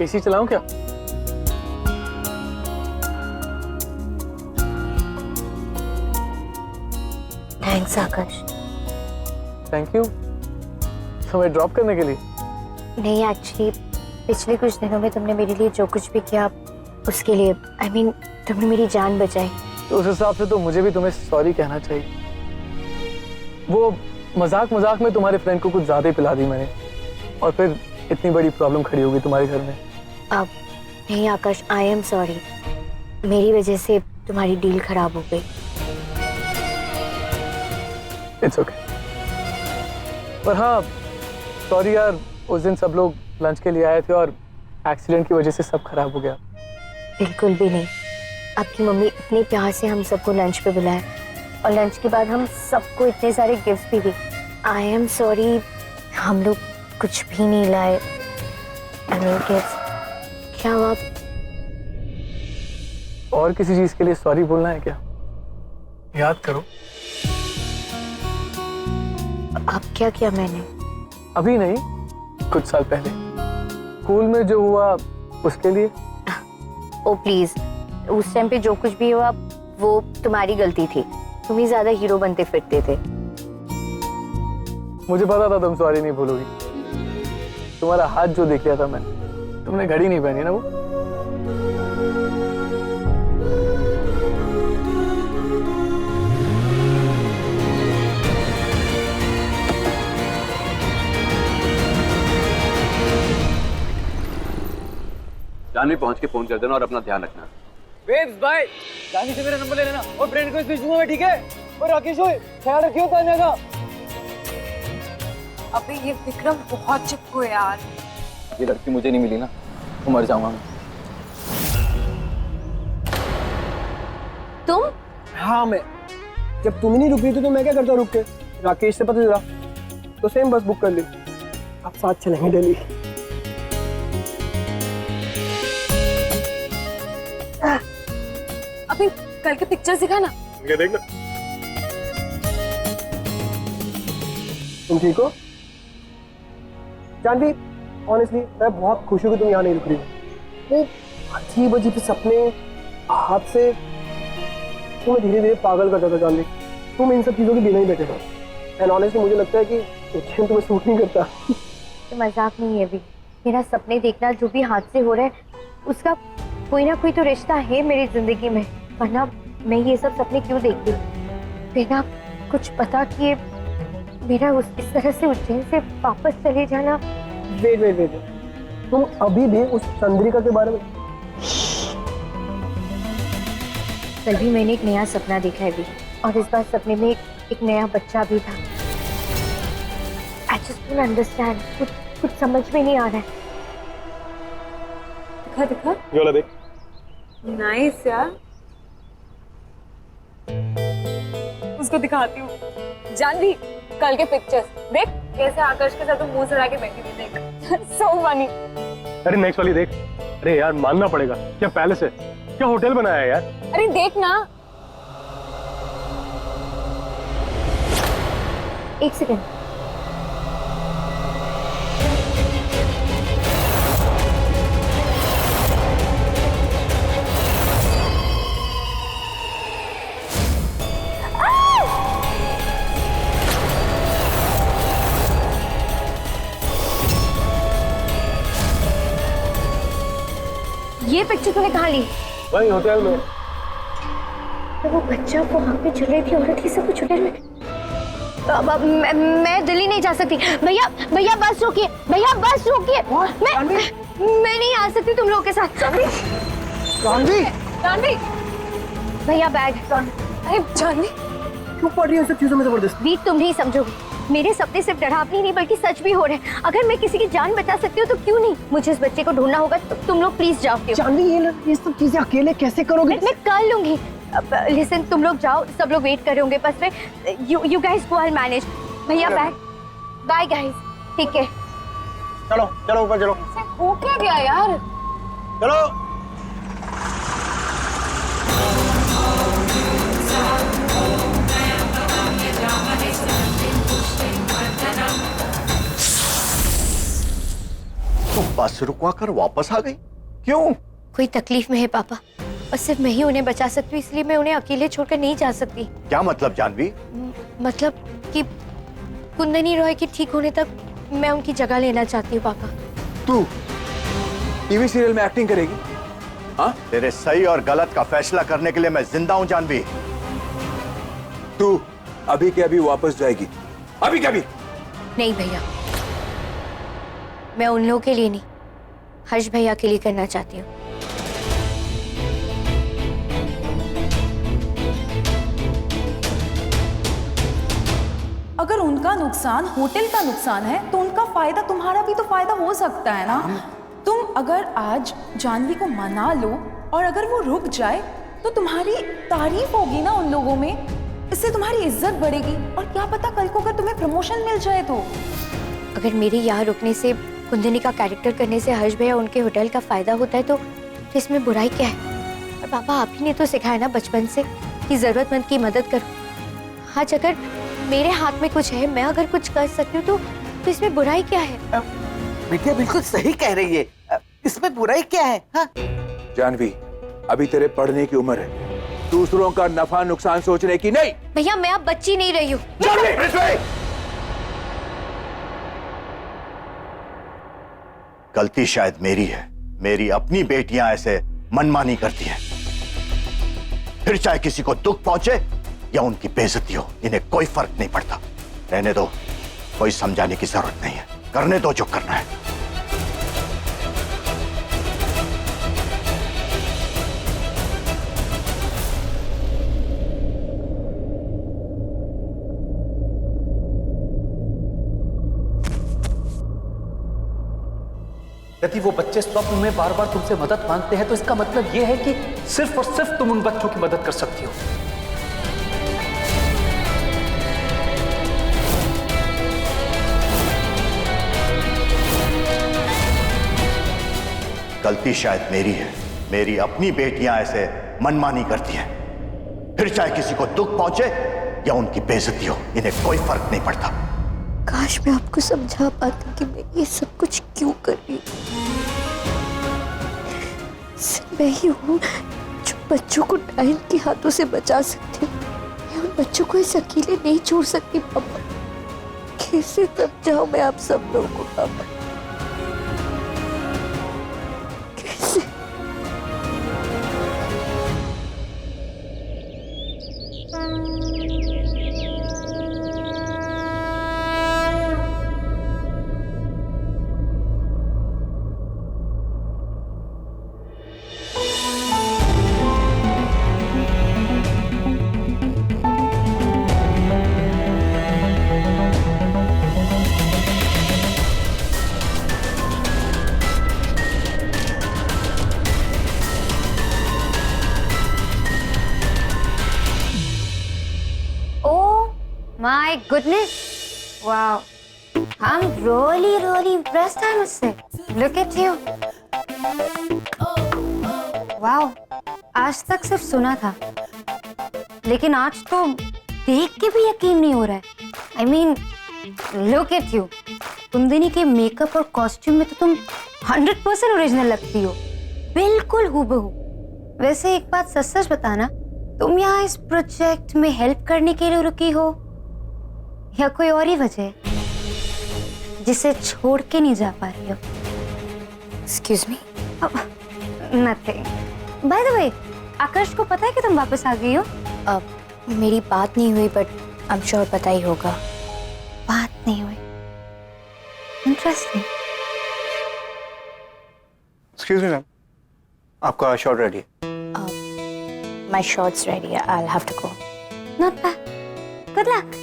AC चलाऊं क्या? Thanks Akash. Thank you तुम्हें drop करने के लिए। नहीं, एक्चुअली पिछले कुछ दिनों में तुमने मेरे लिए जो कुछ भी किया उसके लिए I mean, तुमने मेरी जान बचाई। तो उस हिसाब से तो मुझे भी तुम्हें सॉरी कहना चाहिए। वो मजाक मजाक में तुम्हारे फ्रेंड को कुछ ज्यादा ही पिला दी मैंने, और फिर इतनी बड़ी प्रॉब्लम खड़ी होगी तुम्हारे घर में। अब नहीं आकाश, आई एम सॉरी। मेरी वजह से तुम्हारी डील खराब हो गई। It's okay. पर हाँ सॉरी यार, उस दिन सब लोग लंच के लिए आए थे और एक्सीडेंट की वजह से सब खराब हो गया। बिल्कुल भी नहीं। आपकी मम्मी इतने प्यार से हम सबको लंच पे बुलाए और लंच के बाद हम सबको इतने सारे गिफ्ट भी दिए। आई एम सॉरी, हम लोग कुछ भी नहीं लाए। गिफ्ट क्या हुआ? और किसी चीज के लिए सॉरी बोलना है क्या? याद करो। अब क्या किया मैंने? अभी नहीं, कुछ साल पहले स्कूल में जो हुआ उसके लिए। ओ प्लीज, उस टाइम पे जो कुछ भी हुआ वो तुम्हारी गलती थी। तुम ही ज्यादा हीरो बनते फिरते थे। मुझे पता था तुम सॉरी नहीं भूलोगी। तुम्हारा हाथ जो देख लिया था मैंने। तुमने घड़ी नहीं पहनी ना वो। जानवी पहुंच के फोन कर देना और अपना ध्यान रखना। वेब्स बाय, जानवी से मेरा नंबर ले लेना और फ्रेंड को इस बीच दूंगा मैं, ठीक है? और राकेश भाई ख्याल रखियो तान्या का। अबे ये विक्रम बहुत चिपको यार। ये लड़की मुझे नहीं मिली ना तो मर जाऊंगा मैं। तुम? हाँ मैं। जब तुम ही नहीं रुक रही थी तो मैं क्या करता रुक के? राकेश से पता चला तो सेम बस बुक कर ली। अब साथ चलेंगे दिल्ली। अभी कल के पिक्चर्स दिखा ना। ये देख लो। तुम ठीक हो? जानवी ऑनेस्टली मैं बहुत खुश हूँ कि तुम यहाँ नहीं रुक रही हो। वो अजीब अजीब सपने हाथ से तुम्हें धीरे धीरे पागल करता था जानवी। तुम इन सब चीजों के बिना ही बैठे थे। एंड ऑनेस्टली मुझे लगता है कि उज्जैन तुम्हें सूट नहीं करता। ये मजाक नहीं है भी। मेरा सपने देखना जो भी हाथ से हो रहा है उसका कोई ना कोई तो रिश्ता है मेरी जिंदगी में, वरना मैं ये सब सपने क्यों देखती हूँ बिना कुछ पता किए। मेरा इस तरह से उज्जैन से वापस चले जाना। वेट वेट वेट, तुम अभी भी उस चंद्रिका के बारे में? कल भी मैंने एक नया सपना देखा है भी, और इस बार सपने में एक नया बच्चा भी था। I just don't understand, कुछ समझ में नहीं आ रहा है। दिखा दिखा। ये वाला देख। नाइस यार। उसको दिखाती हूँ। जानवी कल के पिक्चर्स देख, कैसे आकाश के साथ तुम मुंह सड़ा के बैठी थी। देख सो फनी। अरे नेक्स्ट वाली देख। अरे यार मानना पड़ेगा, क्या पैलेस है, क्या होटल बनाया है यार। अरे देख ना। एक सेकंड, ये पिक्चर तूने कहाँ ली? वही होटल में। तो वो बच्चा वहाँ पे चल रही थी, औरत ही सब कुछ होटल में। अब मैं दिल्ली नहीं जा सकती। भैया भैया बस रोकिए, भैया बस रोकिए। मैं नहीं आ सकती तुम लोगों के साथ। जानवी जानवी भैया बैग। अरे जानवी क्यों पड़ रही है इन सब चीजों में जबरदस्ती? वीर तुम नहीं समझोगे, मेरे सपने सिर्फ डरावनी नहीं बल्कि सच भी हो रहे हैं। अगर मैं किसी की जान बचा सकती हूँ तो क्यों नहीं? मुझे इस बच्चे को ढूंढना होगा, तो तुम लोग प्लीज जाओ। जानवी ये सब चीजें अकेले कैसे करोगे? मैं कर लूंगी। लिसन, तुम लोग जाओ, सब लोग वेट कर रहे होंगे बस में। You guys go, I will manage. भैया बैग। बाय गाइस, ठीक है। चलो चलो ऊपर चलो। हो क्या गया यार? चलो। बस रुकवा कर वापस आ गई? क्यों? कोई तकलीफ में है पापा, और सिर्फ मैं ही उन्हें बचा सकती हूँ, इसलिए मैं उन्हें अकेले छोड़कर नहीं जा सकती। क्या मतलब जानवी? मतलब कि कुंदनी रॉय के ठीक होने तक मैं उनकी जगह लेना चाहती हूँ पापा। तू टीवी सीरियल में एक्टिंग करेगी? हाँ, तेरे सही और गलत का फैसला करने के लिए मैं जिंदा हूं जानवी। तू अभी के अभी वापस जाएगी, अभी के अभी। नहीं भैया, मैं उन लोगों के लिए नहीं, हर्ष भैया के लिए करना चाहती हूँ। अगर उनका नुकसान होटल का नुकसान है तो उनका फायदा तुम्हारा भी तो फायदा हो सकता है ना। तुम अगर आज जानवी को मना लो और अगर वो रुक जाए तो तुम्हारी तारीफ होगी ना उन लोगों में, इससे तुम्हारी इज्जत बढ़ेगी, और क्या पता कल को अगर तुम्हें प्रमोशन मिल जाए तो। अगर मेरे यहाँ रुकने से, कुंदनी का कैरेक्टर करने से हर्ष भैया उनके होटल का फायदा होता है तो इसमें बुराई क्या है? और पापा आप ही ने तो सिखाया ना बचपन से कि जरूरतमंद की मदद करो। आज अगर मेरे हाथ में कुछ है, मैं अगर कुछ कर सकती हूँ तो इसमें बुराई क्या है? बिटिया बिल्कुल सही कह रही है, इसमें बुराई क्या है? हाँ? जानवी, अभी तेरे पढ़ने की उम्र है, दूसरों का नफा नुकसान सोचने की नहीं। भैया मैं अब बच्ची नहीं रही हूँ। गलती शायद मेरी है, मेरी अपनी बेटियां ऐसे मनमानी करती हैं। फिर चाहे किसी को दुख पहुंचे या उनकी बेइज्जती हो, इन्हें कोई फर्क नहीं पड़ता। रहने दो, कोई समझाने की जरूरत नहीं है, करने दो जो करना है। यदि वो बच्चे स्वप्न में बार बार तुमसे मदद मांगते हैं तो इसका मतलब यह है कि सिर्फ और सिर्फ तुम उन बच्चों की मदद कर सकती हो। गलती शायद मेरी है, मेरी अपनी बेटियां ऐसे मनमानी करती हैं। फिर चाहे किसी को दुख पहुंचे या उनकी बेइज्जती हो, इन्हें कोई फर्क नहीं पड़ता। काश मैं आपको समझा पाती कि मैं ये सब कुछ क्यों कर रही हूँ। सिर्फ मैं ही हूँ जो बच्चों को डायन के हाथों से बचा सकती हूँ। मैं उन बच्चों को इस अकेले नहीं छोड़ सकती पापा। कैसे समझाऊं मैं आप सब लोगों को पापा? कैसे? My goodness! Wow! I'm really impressed, I must say. Look at you. Wow! आज तक सिर्फ सुना था, लेकिन आज तो देख के भी यकीन नहीं हो रहा है। I mean, look at you. कुंदनी के मेकअप और कॉस्ट्यूम में तो तुम 100% ओरिजिनल लगती हो, बिल्कुल हूबहू। वैसे एक बात सच सच बताना, तुम यहाँ इस प्रोजेक्ट में हेल्प करने के लिए रुकी हो या कोई और ही वजह है जिसे छोड़ के नहीं जा पा रही हो? Excuse me? Nothing. By the way, आकर्ष को पता है कि तुम वापस आ गई हो? मेरी बात नहीं हुई, बट आई एम श्योर पता ही होगा। बात नहीं हुई। इंटरेस्टिंग। एक्सक्यूज मी मैम, आपका शॉट रेडी है। My short's ready. I'll have to go. Not bad. Good luck.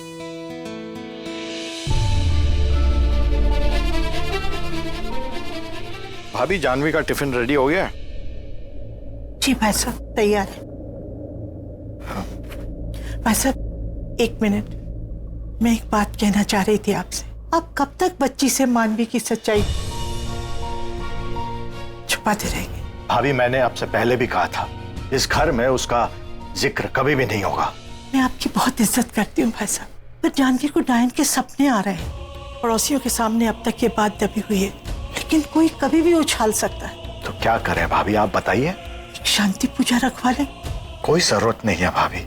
भाभी, जानवी का टिफिन रेडी हो गया? जी भाई साहब, तैयार है। भाई साहब, एक मिनट, मैं एक बात कहना चाह रही थी आपसे। आप कब तक बच्ची से मानवी की सच्चाई छुपाते रहेंगे? भाभी, मैंने आपसे पहले भी कहा था, इस घर में उसका जिक्र कभी भी नहीं होगा। मैं आपकी बहुत इज्जत करती हूँ भाई साहब, पर जानवी को डायन के सपने आ रहे हैं। पड़ोसियों के सामने अब तक ये बात दबी हुई है, लेकिन कोई कभी भी उछाल सकता है। तो क्या करें भाभी, आप बताइए। एक शांति पूजा रखवा ले। कोई जरूरत नहीं है भाभी,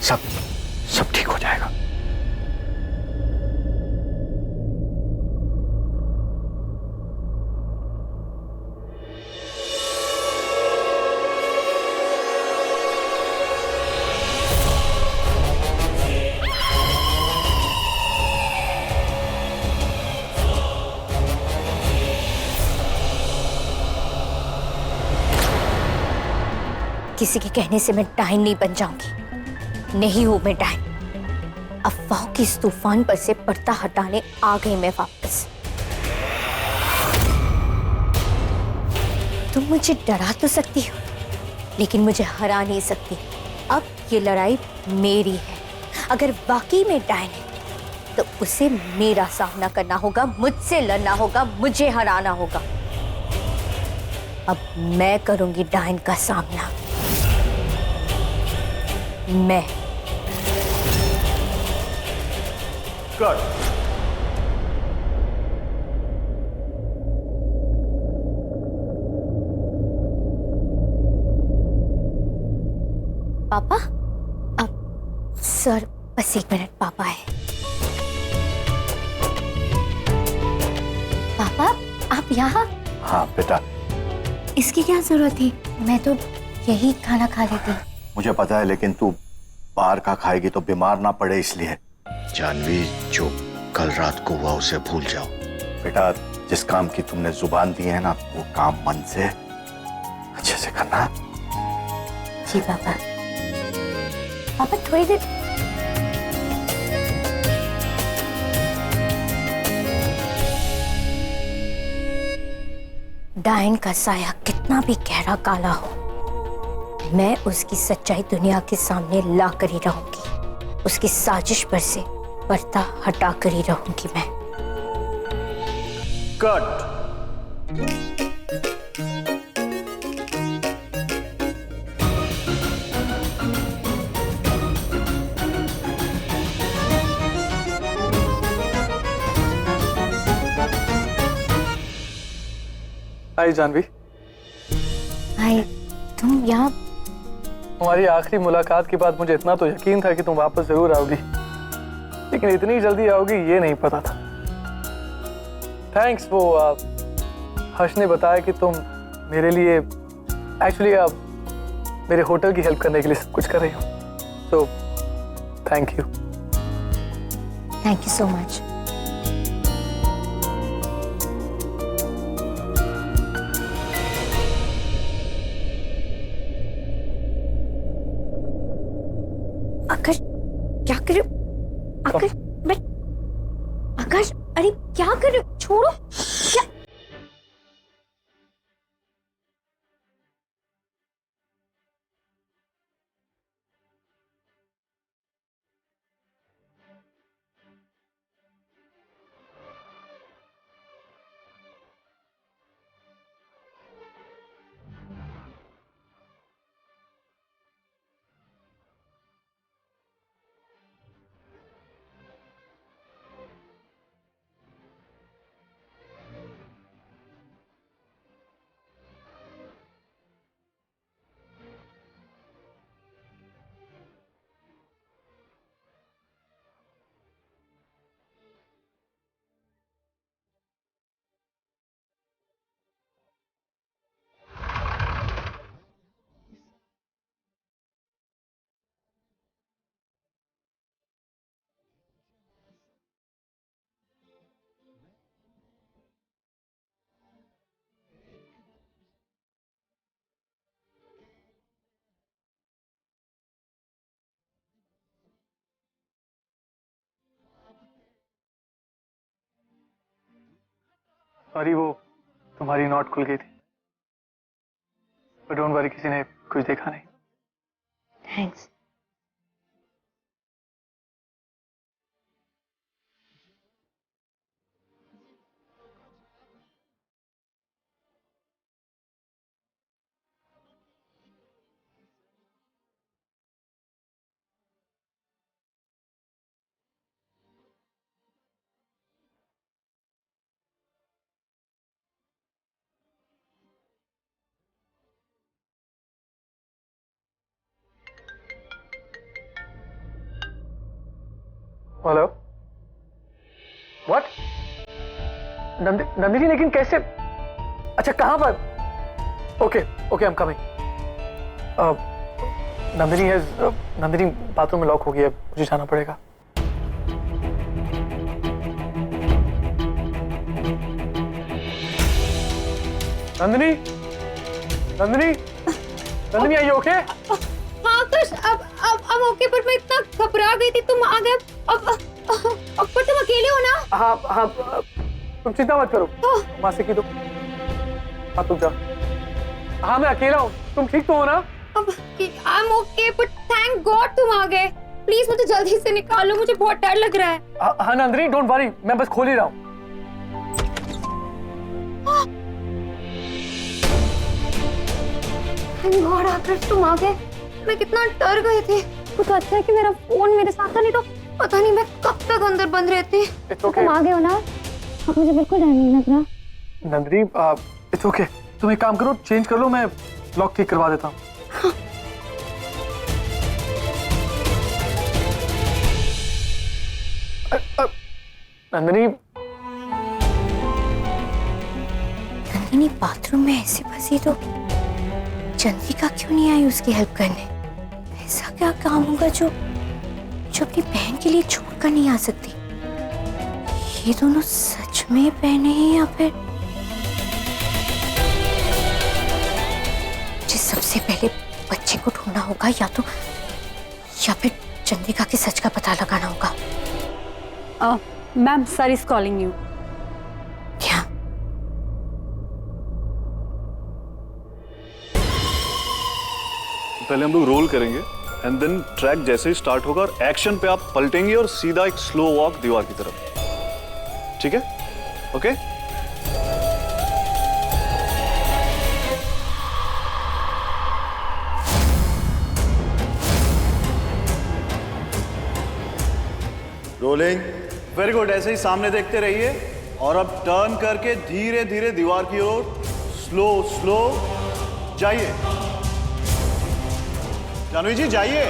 सब सब ठीक हो जाएगा। किसी के कहने से मैं डायन नहीं बन जाऊंगी। नहीं हूं मैं डायन। अफवाह की इस तूफान पर से पर्दा हटाने आ गई मैं वापस। तुम मुझे डरा तो सकती हो, लेकिन मुझे हरा नहीं सकती। अब ये लड़ाई मेरी है। अगर वाकई में डायन है तो उसे मेरा सामना करना होगा, मुझसे लड़ना होगा, मुझे हराना होगा। अब मैं करूंगी डायन का सामना। मैं कट। पापा, अब सर बस 1 मिनट, पापा है। पापा आप यहाँ? हाँ बेटा। इसकी क्या जरूरत थी? मैं तो यही खाना खा लेती। मुझे पता है, लेकिन तू बाहर का खाएगी तो बीमार ना पड़े इसलिए। जानवी, जो कल रात को हुआ उसे भूल जाओ बेटा। जिस काम की तुमने जुबान दी है ना, वो काम मन से अच्छे से करना। जी पापा। पापा थोड़ी देर। डायन का साया कितना भी गहरा काला हो, मैं उसकी सच्चाई दुनिया के सामने ला कर ही रहूंगी। उसकी साजिश पर से पर्दा हटा कर ही रहूंगी मैं। कट। हाय जानवी। हाय, तुम यहाँ? हमारी आखिरी मुलाकात के बाद मुझे इतना तो यकीन था कि तुम वापस जरूर आओगी, लेकिन इतनी जल्दी आओगी ये नहीं पता था। थैंक्स, वो हर्ष ने बताया कि तुम मेरे लिए एक्चुअली मेरे होटल की हेल्प करने के लिए सब कुछ कर रही हो। So thank you. Thank you so much. Akash क्या कर रहे हो? आकाश मैं आकाश, अरे क्या कर रहे हो? छोड़ो। क्या? सॉरी, वो तुम्हारी नोट खुल गई थी, पर डोंट वरी, किसी ने कुछ देखा नहीं। थैंक्स। Hello, what? नंदिनी, लेकिन कैसे? अच्छा, कहां पर? Okay okay, I am coming. Nandini bathroom में लॉक हो गया, मुझे जाना पड़ेगा। Nandini, Nandini, Nandini, are you okay? हाँ आकाश, अब ओके, पर मैं इतना घबरा गई थी, तुम आ गए। अब पर तुम अकेले हो ना? हाँ हाँ, तुम चिंता मत करो, माँ से की दो। हाँ तुम जाओ। हाँ मैं अकेला हूँ, तुम ठीक तो हो ना? I am okay, but thank God तुम आ गए। प्लीज मुझे जल्दी से निकालो, मुझे बहुत डर लग रहा है। हाँ नंदिनी, डोंट वरी, मैं बस खोल ही रहा हूँ। थैंक गॉड आकाश तुम आ गए, मैं कितना डर गई थी। वो तो अच्छा है कि मेरा फोन मेरे साथ था, नहीं तो पता नहीं मैं कब तक अंदर बंद रहती। तुम आ गए हो ना? अब मुझे बिल्कुल डर नहीं लग रहा। नंदिनी, इट्स ओके, तुम एक काम करो, चेंज कर लो, मैं लॉक ठीक करवा देता हूँ। नंदिनी, नंदिनी बाथरूम में ऐसे फंसी तो चंद्रिका क्यों नहीं आई उसकी हेल्प करने? ऐसा क्या काम होगा जो अपनी बहन के लिए छोड़कर नहीं आ सकती? ये दोनों सच में बहने हैं या फिर? मुझे सबसे पहले बच्चे को ढूंढना होगा, या फिर चंद्रिका के सच का पता लगाना होगा। Ma'am, sir is calling you. क्या? पहले हम लोग रोल करेंगे एंड देन ट्रैक जैसे ही स्टार्ट होगा और एक्शन पे आप पलटेंगे और सीधा एक स्लो वॉक दीवार की तरफ, ठीक है? ओके? रोलिंग। वेरी गुड, ऐसे ही सामने देखते रहिए और अब टर्न करके धीरे धीरे दीवार की ओर स्लो स्लो जाइए। जानवी जी जाइए।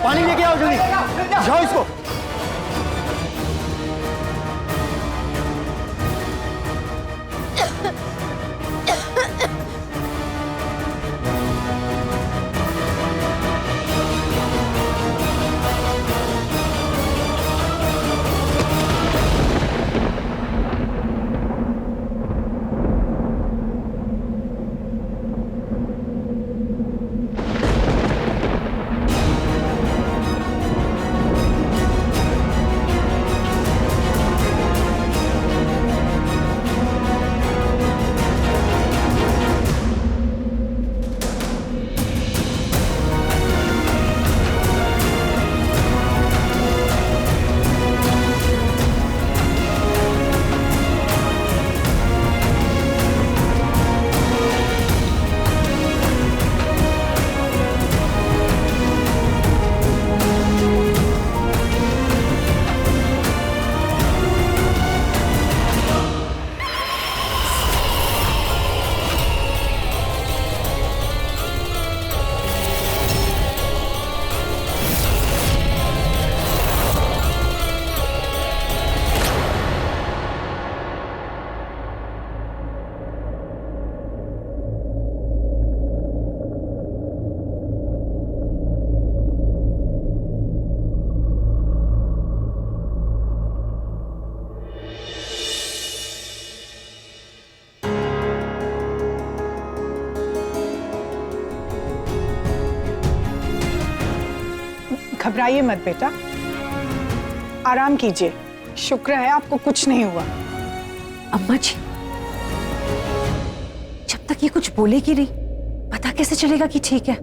पानी लेके आओ जल्दी, जाओ इसको। घबराइए मत बेटा, आराम कीजिए। शुक्र है आपको कुछ नहीं हुआ। अम्मा जी, जब तक ये कुछ बोलेगी नहीं, पता कैसे चलेगा कि ठीक है?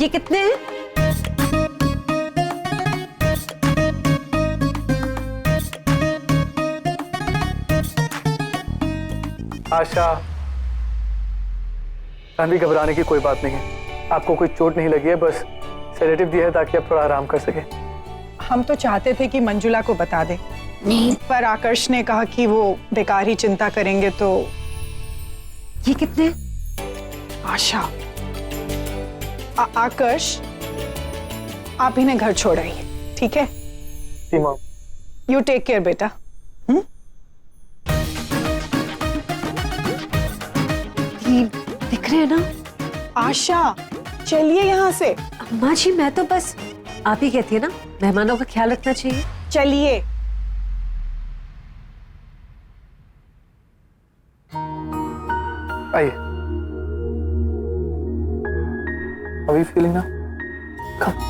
ये कितने हैं? आशा, जानवी घबराने की कोई बात नहीं है। आपको कोई चोट नहीं लगी है, बस सेडेटिव दिया है ताकि आप थोड़ा आराम कर सके। हम तो चाहते थे कि मंजुला को बता दे, नहीं, पर आकर्ष ने कहा कि वो बेकार ही चिंता करेंगे। तो ये कितने? आशा, आकर्ष, आप इन्हें घर छोड़ आइए, ठीक है? जी माँ। यू टेक केयर बेटा। दिख रहे हैं ना? आशा, चलिए यहाँ से। अम्मा जी, मैं तो बस, आप ही कहती है ना, मेहमानों का ख्याल रखना चाहिए। चलिए। आइए। How are you feeling now? Come.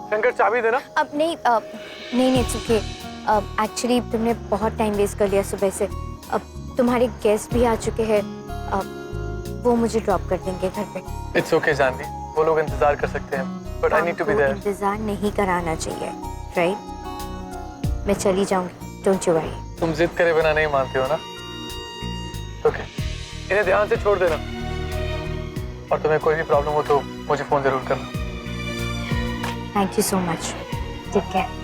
Shankar, चाबी देना। अब नहीं नहीं इट्स ओके। एक्चुअली तुमने बहुत टाइम वेस्ट कर लिया सुबह से। अब तुम्हारे गेस्ट भी आ चुके हैं, वो मुझे ड्रॉप कर देंगे घर पे। इट्स ओके जानवी, वो लोग इंतजार कर सकते हैं, but I need to be there. इंतजार नहीं कराना चाहिए, राइट? मैं चली जाऊंगी, डोंट यू वरी। तुम जिद करे बिना नहीं मानते हो ना? ओके, इन्हें ध्यान से छोड़ देना, और तुम्हें कोई भी प्रॉब्लम हो तो मुझे फोन जरूर करना। Thank you so much. Take care.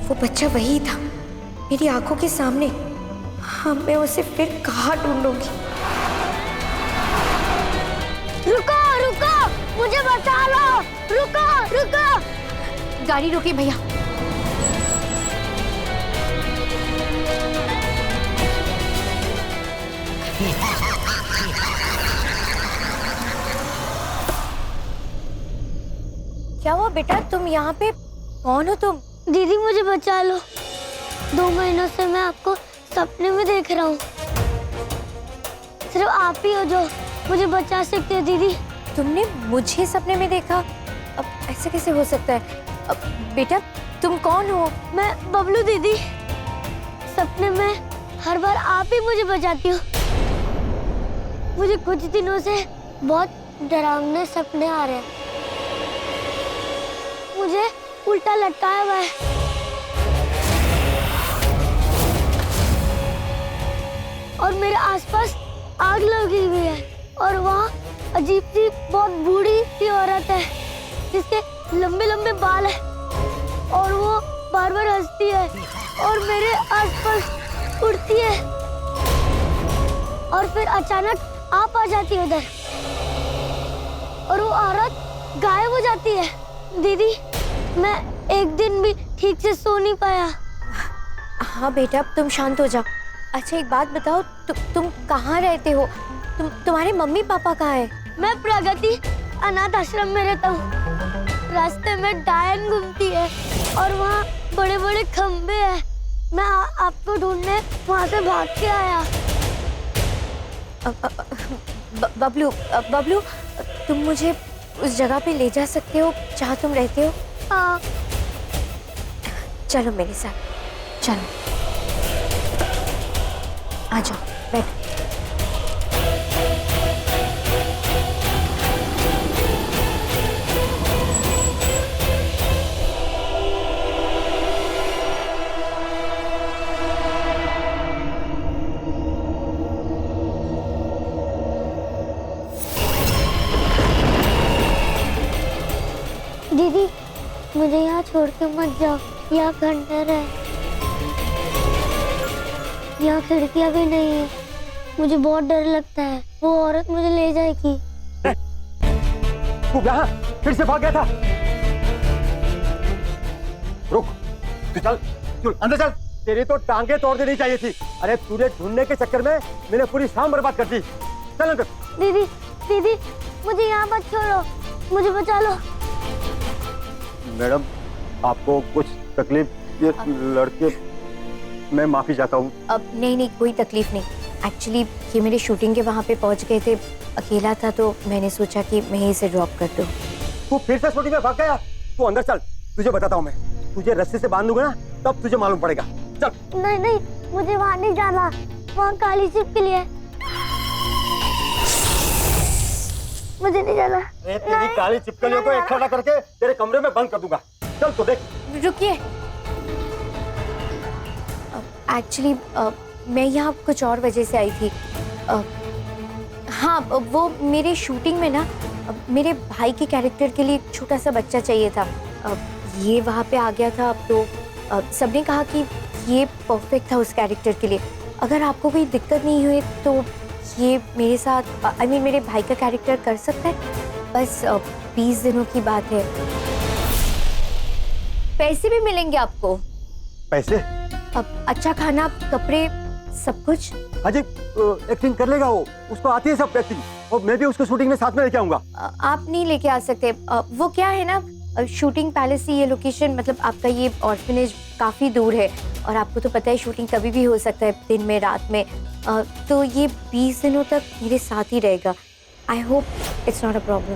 वो बच्चा वही था मेरी आंखों के सामने। हाँ, मैं उसे फिर कहाँ ढूंढूंगी? रुको रुको, मुझे बचा लो, रुको रुको। गाड़ी रोकी भैया। क्या हुआ बेटा, तुम यहाँ पे? कौन हो तुम? दीदी मुझे बचा लो, 2 महीनों से मैं आपको सपने में देख रहा हूँ। सिर्फ आप ही हो जो मुझे बचा सकते हो दीदी। तुमने मुझे सपने में देखा? अब ऐसे कैसे हो सकता है? अब बेटा तुम कौन हो? मैं बबलू दीदी। सपने में हर बार आप ही मुझे बचाती हो। मुझे कुछ दिनों से बहुत डरावने सपने आ रहे हैं। मुझे उल्टा लटकाया हुआ है और मेरे आसपास आग लगी हुई है, और वहाँ अजीब सी बहुत बूढ़ी सी औरत है जिसके लंबे लंबे बाल है, और वो बार बार हंसती है और मेरे आसपास उड़ती है, और फिर अचानक आप आ जाती है उधर, और वो औरत गायब हो जाती है। दीदी, मैं एक दिन भी ठीक से सो नहीं पाया। हाँ बेटा, तुम शांत हो जाओ। अच्छा एक बात बताओ, तुम कहाँ रहते हो? तुम्हारे मम्मी पापा कहाँ हैं? मैं प्रगति अनाथ आश्रम में रहता हूँ। रास्ते में डायन घूमती है और वहाँ बड़े बड़े खंबे हैं। मैं आपको ढूंढने वहाँ से भाग के आया। बबलू, बबलू, तुम मुझे उस जगह पे ले जा सकते हो जहाँ तुम रहते हो? हाँ। चलो मेरे साथ, चलो आ जाओ, बैठो। दीदी, मुझे यहाँ छोड़ के मत जाओ, यहाँ खंडर है। यहाँ खिड़कियाँ भी नहीं है, मुझे बहुत डर लगता है, वो औरत मुझे ले जाएगी। तू यहाँ फिर से भाग गया था? रुक, तू चल, अंदर चल। तेरी तो टांगे तोड़ देनी चाहिए थी। अरे तूने ढूंढने के चक्कर में मैंने पूरी शाम बर्बाद कर दी। चल अंदर। दीदी, दीदी, मुझे यहाँ मत छोड़ो, मुझे बचा लो। मैडम, आपको कुछ तकलीफ? ये लड़के, मैं माफी चाहता हूँ। अब नहीं, कोई तकलीफ नहीं। एक्चुअली ये मेरे शूटिंग के वहाँ पे पहुँच गए थे, अकेला था तो मैंने सोचा कि मैं ही इसे ड्रॉप कर दूँ। तू फिर से शूटिंग में भाग गया? तू अंदर चल, तुझे बताता हूँ मैं। तुझे रस्सी से बांध दूंगा ना, तब तुझे मालूम पड़ेगा। चल। नहीं, मुझे वहाँ नहीं जाना, वहाँ काली छिपकली है, मुझे नहीं जाना। तेरी काली छिपकलियों को इकट्ठा करके तेरे कमरे में बंद कर दूंगा। चल तो देख। रुकिए, एक्चुअली मैं यहाँ कुछ और वजह से आई थी। हाँ, वो मेरे शूटिंग में ना मेरे भाई के कैरेक्टर के लिए एक छोटा सा बच्चा चाहिए था। ये वहाँ पे आ गया था, तो सबने कहा कि ये परफेक्ट था उस कैरेक्टर के लिए। अगर आपको कोई दिक्कत नहीं हुई तो ये मेरे साथ मेरे भाई का कैरेक्टर कर सकता है। बस 20 दिनों की बात है। पैसे भी मिलेंगे आपको। पैसे? अच्छा खाना, कपड़े, सब कुछ। अजय एक्टिंग कर लेगा वो, उसको आती है सब एक्टिंग, और मैं भी उसको शूटिंग में साथ में लेके आऊंगा। आप नहीं लेके आ सकते। वो क्या है ना, शूटिंग पैलेस से ये लोकेशन, मतलब आपका ये ऑर्फनेज काफ़ी दूर है, और आपको तो पता है शूटिंग कभी भी हो सकता है, दिन में, रात में। तो ये 20 दिनों तक मेरे साथ ही रहेगा। I hope it's not a problem.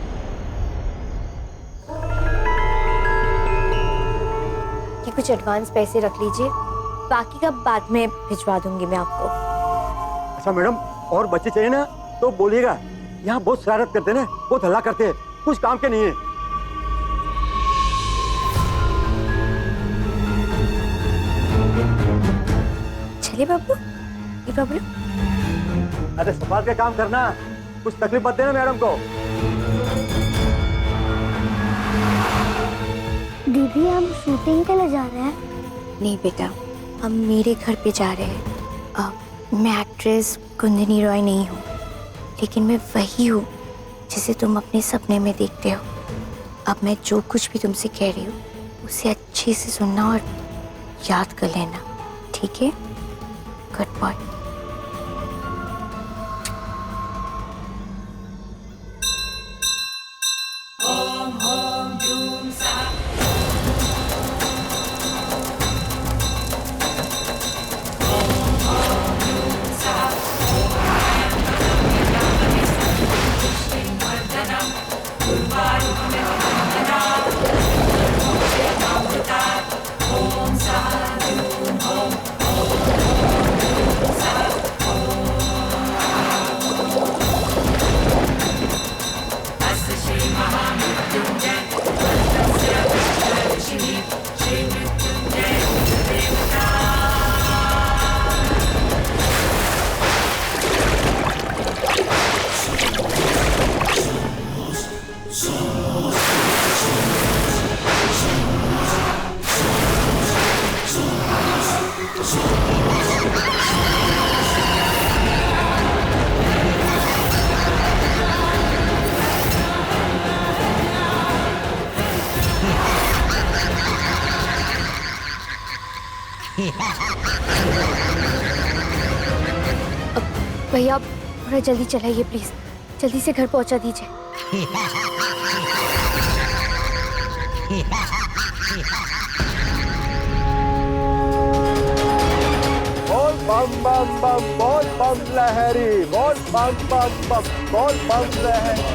कि कुछ एडवांस पैसे रख लीजिए, बाकी का बाद में भिजवा दूंगी मैं आपको। अच्छा मैडम, और बच्चे चाहिए ना तो बोलिएगा। यहाँ बहुत शरारत करते हैं ना, बहुत हल्ला करते हैं, कुछ काम के नहीं है। चलिए बाबू, ये बाबू। अरे संभाल के काम करना, कुछ तकलीफ मत देना मैडम को। दीदी, हम शूटिंग के लिए जा रहे हैं? नहीं बेटा, हम मेरे घर पे जा रहे हैं। मैं एक्ट्रेस कुंदनी रॉय नहीं हूँ, लेकिन मैं वही हूँ जिसे तुम अपने सपने में देखते हो। अब मैं जो कुछ भी तुमसे कह रही हूँ उसे अच्छे से सुनना और याद कर लेना, ठीक है? Good boy. भैया थोड़ा जल्दी चलाइए प्लीज, जल्दी से घर पहुंचा दीजिए। बोल बम बम बम, बोल बम लहरी, बोल बम बम बम, बोल बम लहरी।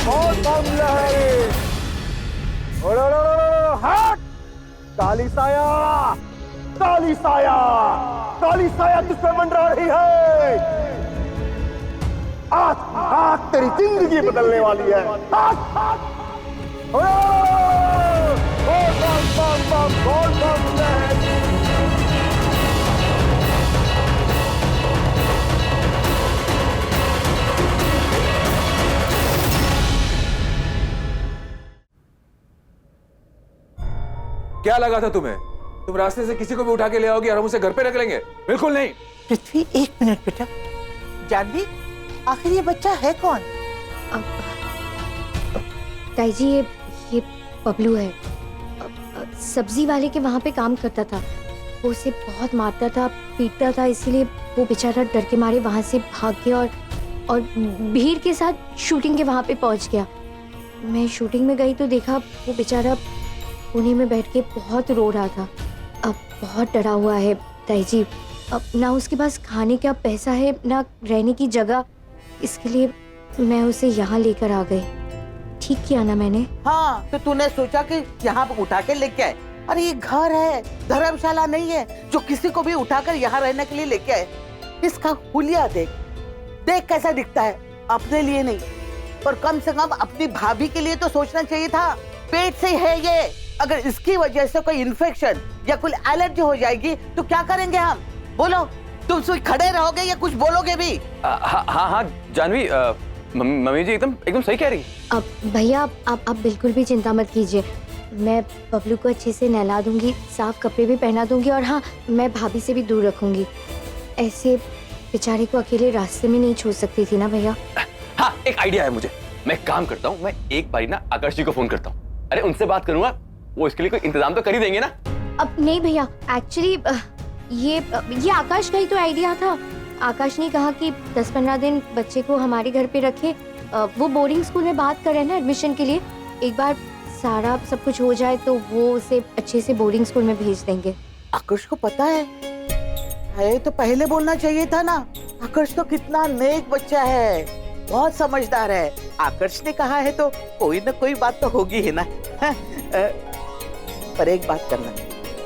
बहुत बम लहरी। हट! काली साया, काली साया, काली साया तुझ पे मंडरा रही है। आज आज तेरी जिंदगी बदलने वाली है। आज क्या लगा था तुम्हें? तुम रास्ते से किसी को भी उठा के ले आओगे और हम उसे घर पे रख लेंगे? बिल्कुल नहीं। पृथ्वी, एक मिनट बेटा। जानवी, आखिर ये बच्चा है कौन? ताई जी, ये बबलू है। सब्जी वाले के वहाँ पे काम करता था। वो उसे बहुत मारता था, पीटता था, इसीलिए वो बेचारा डर के मारे वहाँ से भाग गया और भीड़ के साथ शूटिंग के वहाँ पे पहुँच गया। मैं शूटिंग में गई तो देखा वो बेचारा कोने में बैठ के बहुत रो रहा था। अब बहुत डरा हुआ है ताई जी। अब ना उसके पास खाने का पैसा है, ना रहने की जगह। इसके लिए मैं उसे यहाँ लेकर आ गई। ठीक किया ना मैंने? हाँ, तो तूने सोचा कि यहाँ पे उठा के लेके आए। अरे ये घर है, धर्मशाला नहीं है जो किसी को भी उठाकर यहाँ रहने के लिए लेके आए। इसका हुलिया देख, देख कैसा दिखता है। अपने लिए नहीं, पर कम से कम अपनी भाभी के लिए तो सोचना चाहिए था। पेट से है ये, अगर इसकी वजह से कोई इन्फेक्शन या कोई एलर्जी हो जाएगी तो क्या करेंगे हम? बोलो, तुम सिर्फ खड़े रहोगे या कुछ बोलोगे भी? हाँ जानवी, मम्मी जी एकदम सही कह रही। अब भैया, आप बिल्कुल भी चिंता मत कीजिए। मैं बबलू को अच्छे से नहला दूंगी, साफ कपड़े भी पहना दूंगी, और हाँ, मैं भाभी से भी दूर रखूंगी। ऐसे बेचारे को अकेले रास्ते में नहीं छोड़ सकती थी ना भैया। हाँ, एक आइडिया है मुझे। मैं काम करता हूँ, मैं एक बारी ना आकाश जी को फोन करता हूँ। अरे उनसे बात करूंगा, वो इसके लिए कोई इंतजाम तो कर ही देंगे ना। अब नहीं भैया, एक्चुअली ये आकाश का ही तो आइडिया था। आकाश ने कहा कि 10-15 दिन बच्चे को हमारे घर पे रखे। वो बोर्डिंग स्कूल में बात कर रहे हैं ना एडमिशन के लिए। एक बार सारा सब कुछ हो जाए तो वो उसे अच्छे से बोर्डिंग स्कूल में भेज देंगे। आकाश को पता है तो पहले बोलना चाहिए था ना। आकाश तो कितना नेक बच्चा है, बहुत समझदार है। आकाश ने कहा है तो कोई ना कोई बात तो होगी ही ना। पर एक बात करना,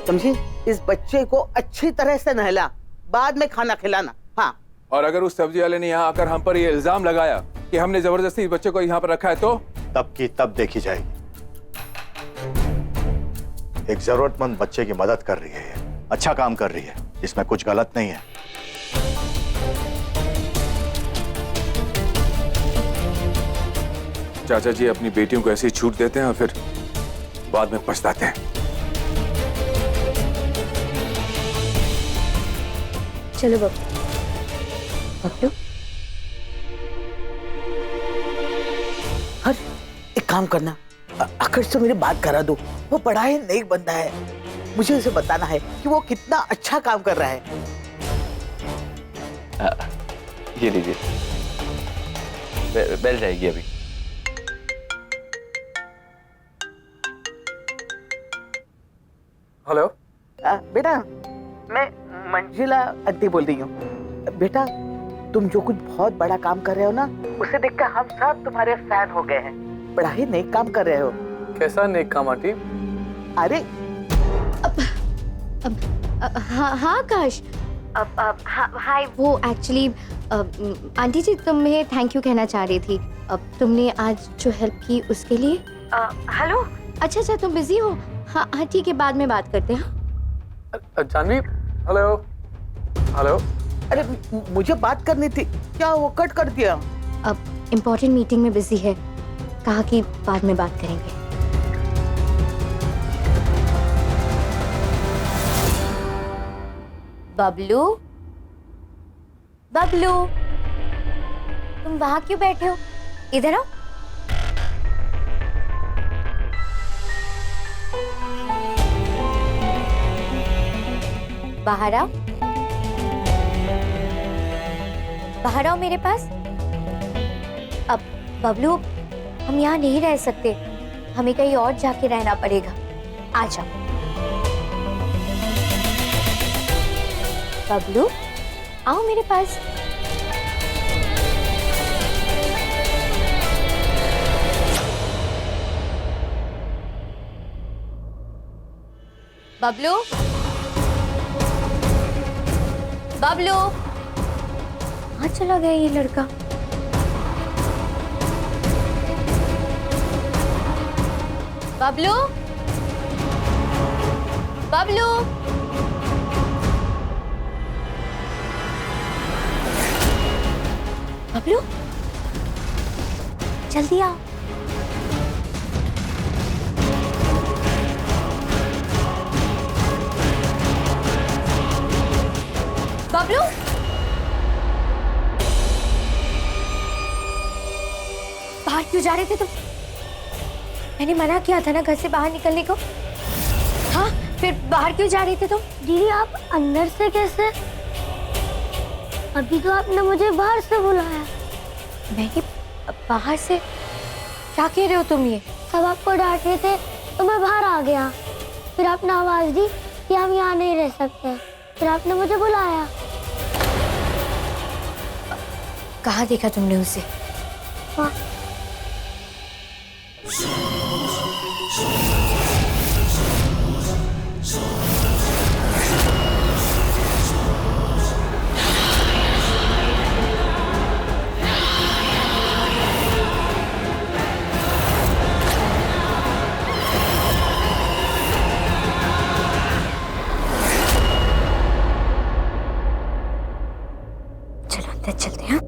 समझी? इस बच्चे को अच्छी तरह से नहला, बाद में खाना खिलाना। हाँ। और अगर उस सब्जी वाले ने यहाँ आकर हम पर ये इल्जाम लगाया कि हमने जबरदस्ती इस बच्चे को यहाँ पर रखा है तो तब की तब देखी जाएगी। एक जरूरतमंद बच्चे की मदद कर रही है, ये अच्छा काम कर रही है, इसमें कुछ गलत नहीं है। चाचा जी अपनी बेटियों को ऐसे ही छूट देते हैं और फिर बाद में पछताते हैं। चलो बबलू। हर एक काम करना, आकाश से मेरी बात करा दो। वो बड़ा ही नेक बंदा है, मुझे उसे बताना है कि वो कितना अच्छा काम कर रहा है। ये लीजिए, बेल जाएगी अभी। हेलो बेटा, मैं मंजिला आंटी बोल रही हूँ। बेटा, तुम जो कुछ बहुत बड़ा काम कर रहे हो ना, उसे देखकर हम सब तुम्हारे फैन हो गए हैं। बड़ा ही नेक काम कर रहे हो। कैसा नेक काम आंटी? अरे हाँ आकाश, हाय। वो एक्चुअली आंटी जी तुम्हें थैंक यू कहना चाह रही थी। अब तुमने आज जो हेल्प की उसके लिए। हेलो, अच्छा तुम बिजी हो? हाँ ठीक है, बाद में बात करते हैं। Janvi, hello hello. अरे मुझे बात करनी थी, क्या वो कट कर दिया? अब इम्पोर्टेंट मीटिंग में बिजी है, कहा कि बाद में बात करेंगे। बबलू, बबलू, तुम वहां क्यों बैठे हो? इधर आओ। बाहर आओ, बाहर आओ मेरे पास। अब बबलू, हम यहाँ नहीं रह सकते, हमें कहीं और जाके रहना पड़ेगा। आ जाओ बबलू, आओ मेरे पास। बबलू, बबलू, कहाँ चला गया ये लड़का? बबलू, बबलू, बबलू, जल्दी आओ। बबलू, बाहर क्यों जा रहे थे तुम? मैंने मना किया था ना घर से बाहर निकलने को। हाँ, फिर बाहर क्यों जा रहे थे तुम? दीदी आप अंदर से कैसे? अभी तो आपने मुझे बाहर से बुलाया। मैंने बाहर से? क्या कह रहे हो तुम ये? सब आपको डांट रहे थे तो मैं बाहर आ गया। फिर आपने आवाज दी कि हम यहाँ नहीं रह सकते। फिर आपने मुझे बुलाया। कहाँ देखा तुमने उसे? हाँ। चलो अंदर चलते हैं।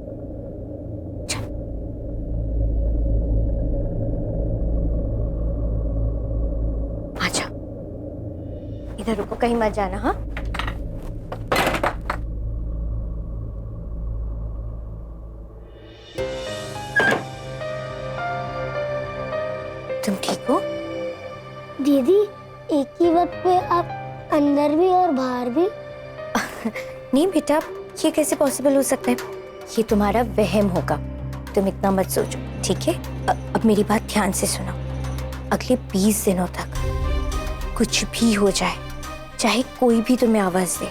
इधर रुको, कहीं मत जाना। हाँ, तुम ठीक हो? दीदी एक ही वक्त पे आप अंदर भी और बाहर भी? नहीं बेटा, ये कैसे पॉसिबल हो सकता है? ये तुम्हारा वहम होगा, तुम इतना मत सोचो, ठीक है? अब मेरी बात ध्यान से सुनो। अगले 20 दिनों तक कुछ भी हो जाए, चाहे कोई भी तुम्हें आवाज दे,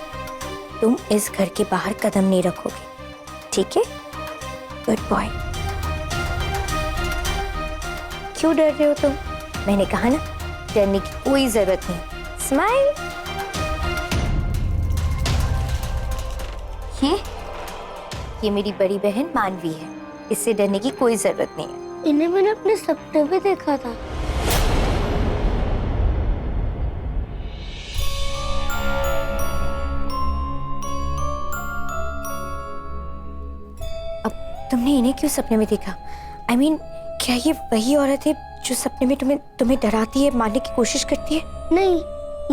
तुम इस घर के बाहर कदम नहीं रखोगे, ठीक है? Good boy. क्यों डर रहे हो तुम? मैंने कहा ना, डरने की कोई जरूरत नहीं। स्माइल। ये मेरी बड़ी बहन मानवी है, इससे डरने की कोई जरूरत नहीं है। इन्हें मैंने अपने सपने में देखा था। तुमने इन्हें क्यों सपने में देखा? I mean, क्या ये वही औरत है जो सपने में तुम्हें डराती है, मारने की कोशिश करती है? नहीं,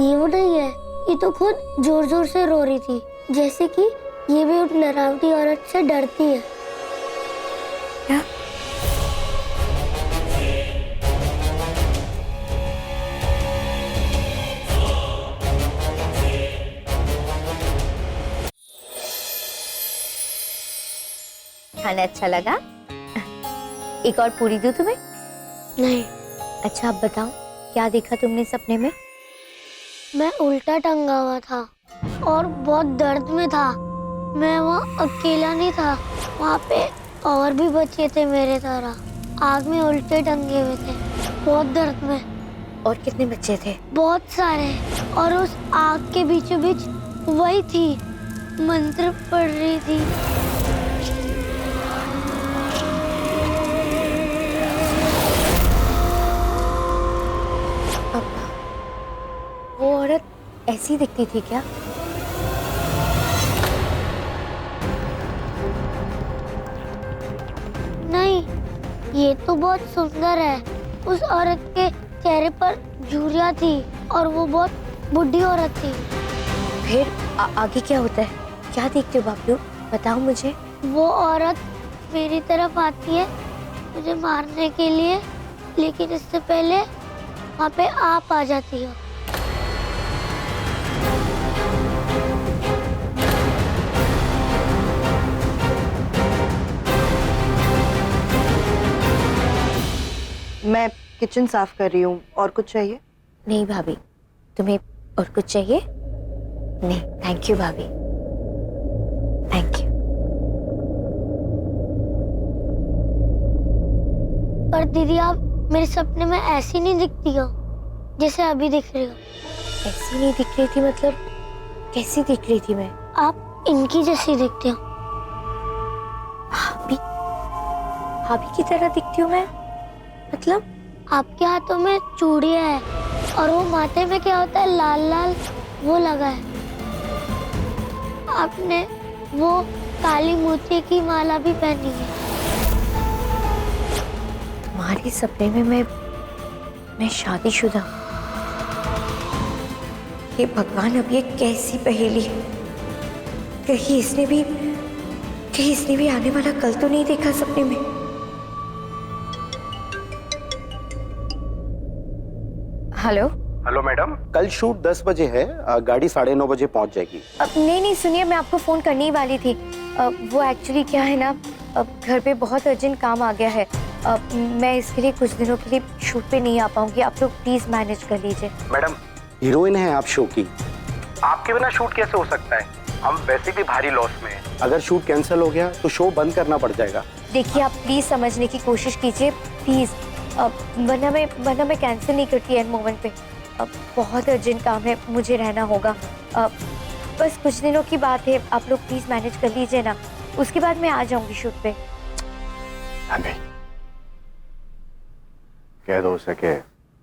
ये वो नहीं है। ये तो खुद जोर जोर से रो रही थी, जैसे कि ये भी उस डरावनी औरत से डरती है। क्या? खाना अच्छा लगा? एक और पूरी दूं तुम्हें? नहीं। अच्छा, अब बताओ, क्या देखा तुमने सपने में? मैं उल्टा टंगा हुआ था और बहुत दर्द में था। मैं वहाँ अकेला नहीं था, वहाँ पे और भी बच्चे थे मेरे तरह, आग में उल्टे टंगे हुए थे, बहुत दर्द में। और कितने बच्चे थे? बहुत सारे। और उस आग के बीचों बीच वही थी, मंत्र पढ़ रही थी। वो औरत ऐसी दिखती थी क्या? नहीं, ये तो बहुत सुंदर है। उस औरत के चेहरे पर झुर्रियां थी और वो बहुत बुढ़ी औरत थी। फिर आगे क्या होता है? क्या देखते हो बाबलू? बताओ मुझे। वो औरत मेरी तरफ आती है मुझे मारने के लिए, लेकिन इससे पहले वहाँ पे आप आ जाती हो। मैं किचन साफ कर रही हूँ। और कुछ चाहिए? नहीं भाभी। तुम्हें और कुछ चाहिए? नहीं, थैंक यू भाभी, थैंक यू। पर दीदी आप मेरे सपने में ऐसी नहीं दिखती हो जैसे अभी दिख रही हो। ऐसी नहीं दिख रही थी मतलब? कैसी दिख रही थी मैं? आप इनकी जैसी दिखती हो। भाभी? भाभी की तरह दिखती हूँ मैं? मतलब? आपके हाथों में चूड़ियां है और वो माथे में क्या होता है लाल लाल वो लगा है। आपने वो काली मोती की माला भी पहनी है। तुम्हारे सपने में मैं शादीशुदा। हे भगवान, अब ये कैसी पहेली है। कहीं इसने भी आने वाला कल तो नहीं देखा सपने में। हेलो हेलो मैडम, कल शूट 10 बजे है, गाड़ी 9:30 बजे पहुंच जाएगी। अब नहीं सुनिए, मैं आपको फोन करने ही वाली थी। वो एक्चुअली क्या है ना, घर पे बहुत अर्जेंट काम आ गया है। मैं इसके लिए कुछ दिनों के लिए शूट पे नहीं आ पाऊंगी। आप लोग प्लीज मैनेज कर लीजिए। मैडम, हीरोइन है आप शो की, आपके बिना शूट कैसे हो सकता है? हम वैसे भी भारी लॉस में हैं। अगर शूट कैंसिल हो गया तो शो बंद करना पड़ जाएगा। देखिए, आप प्लीज समझने की कोशिश कीजिए प्लीज, वरना मैं कैंसिल नहीं करती एंड मोमेंट पे। बहुत अर्जेंट काम है, मुझे रहना होगा। बस कुछ दिनों की बात है, आप लोग प्लीज मैनेज कर लीजिए ना, उसके बाद मैं आ जाऊंगी शूट पे। कह दो उसे कि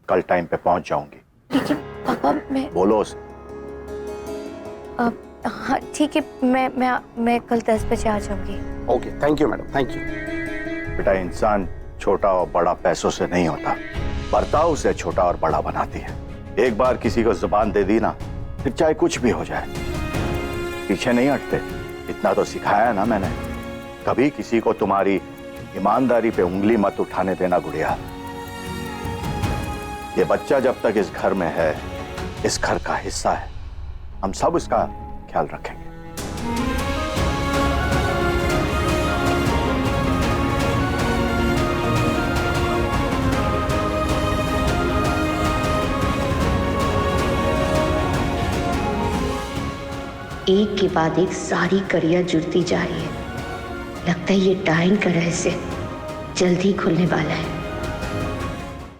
कल टाइम पे पहुंच जाऊंगी। लेकिन पापा, मैं बोलो उसे। हाँ ठीक है, मैं कल 10 बजे आ जाऊंगी। Okay, thank you madam, thank you. बेटा, इंसान छोटा और बड़ा पैसों से नहीं होता, बर्ताव उसे छोटा और बड़ा बनाती है। एक बार किसी को जुबान दे दी ना, फिर चाहे कुछ भी हो जाए पीछे नहीं हटते। इतना तो सिखाया ना मैंने, कभी किसी को तुम्हारी ईमानदारी पे उंगली मत उठाने देना गुड़िया। ये बच्चा जब तक इस घर में है, इस घर का हिस्सा है, हम सब इसका ख्याल रखेंगे। एक के बाद एक सारी कड़ियां जुड़ती जा रही है। लगता है ये डाइन का रहस्य जल्द ही खुलने वाला है।